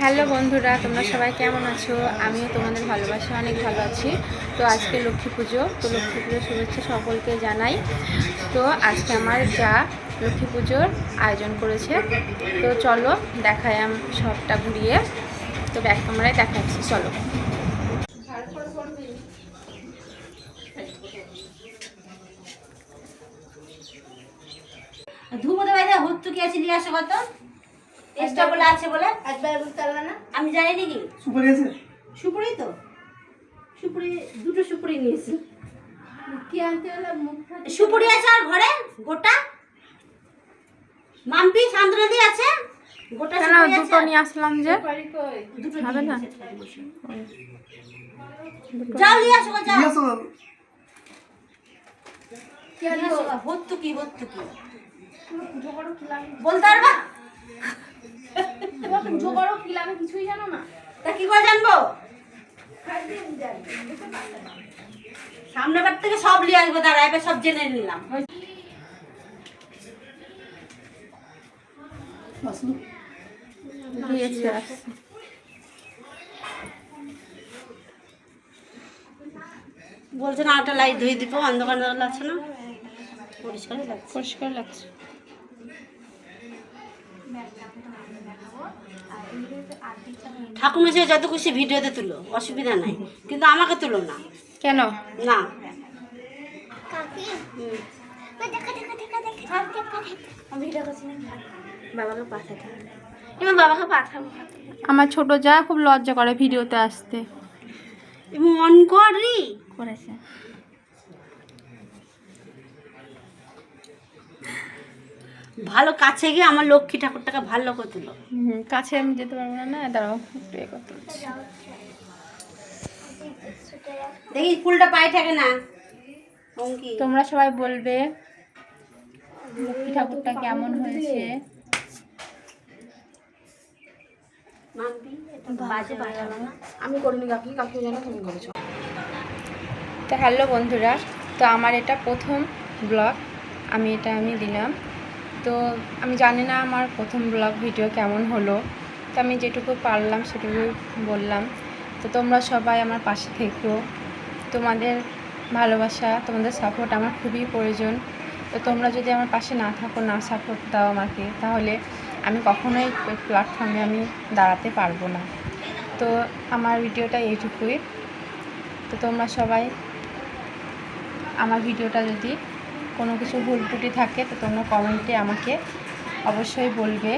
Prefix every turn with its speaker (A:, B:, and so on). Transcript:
A: Hello বন্ধুরা, তোমরা সবাই কেমন আছো? আমিও তোমাদের ভালোবাসা অনেক ভালো আছি। তো আজকে লক্ষ্মী পুজো, তো লক্ষ্মী পুজোর শুভেচ্ছা সকলকে জানাই। তো আজকে আমার যা লক্ষ্মী পুজোর আয়োজন করেছে, তো চলো দেখাই আমি সবটা ঘুরিয়ে। তো ব্যাক ক্যামেরায় দেখাচ্ছি, চলো।
B: ধুমোদে বাইরে হত্যু কি আছে নিয়ে আসো কত এক্সট্রা বলে আছে বলে একবার বলতে পারলা না, আমি জানি নাকি সুপুরি আছে। সুপুরি তো সুপুরি দুটো সুপুরি নিয়েছি। কি আনতে হলো? সুপুরি আছে আর ঘরে গোটা মাম্পি সান্দ্রদি আছে গোটা সুপুরি আছে।
A: দুটো নিয়ে আসলাম যে
B: দুটো
A: হবে না,
B: যাও নিয়ে আসো যাও। কি আনছো? হত্যু কি বলতে পারবা? জোগাড়ও কি লাগে কিছুই জানো না, তা কি করে জানবো? সামনে বার থেকে সব নিয়ে আসবো, দাঁড়া এবার সব জেনে নিলাম। বলছে না ওটা লাইট ধুয়ে দিব, অন্ধকার লাগছে না, পরিষ্কার লাগছে।
A: পরিষ্কার লাগছে।
B: ঠাকুমা সে যত খুশি ভিডিওতে তুলো, অসুবিধা নাই, কিন্তু আমাকে তুলো না।
A: কেন
B: না?
A: বাবাকে পাঠাতে হবে, এবার বাবাকে পাঠাবো। আমার ছোট যা খুব লজ্জা করে ভিডিওতে আসতে।
B: মন করি
A: করেছে।
B: ভালো কাছে গিয়ে আমার লক্ষ্মী ঠাকুরটাকে ভালো করে তুলো।
A: কাছে আমি যেতে পারবো না, না দাঁড়াও একটু এ করতে হচ্ছে।
B: দেখি ফুলটা পায়ে থাকে না।
A: তোমরা সবাই বলবে লক্ষ্মী ঠাকুরটা কেমন হয়েছে।
B: আমি করিনি, কাকি কাকিও জানো তুমি করেছো।
A: তো হ্যালো বন্ধুরা, তো আমার এটা প্রথম ব্লগ, আমি দিলাম। তো আমি জানি না আমার প্রথম ব্লগ ভিডিও কেমন হলো, তো আমি যেটুকু পারলাম সেটুকু বললাম। তো তোমরা সবাই আমার পাশে থেকো, তোমাদের ভালোবাসা তোমাদের সাপোর্ট আমার খুবই প্রয়োজন। তো তোমরা যদি আমার পাশে না থাকো, না সাপোর্ট দাও আমাকে, তাহলে আমি কখনোই ওই প্ল্যাটফর্মে আমি দাঁড়াতে পারবো না। তো আমার ভিডিওটা এইটুকুই। তো তোমরা সবাই আমার ভিডিওটা যদি কোনো কিছু ভুল ত্রুটি থাকে তো তোমরা কমেন্টে আমাকে অবশ্যই বলবে।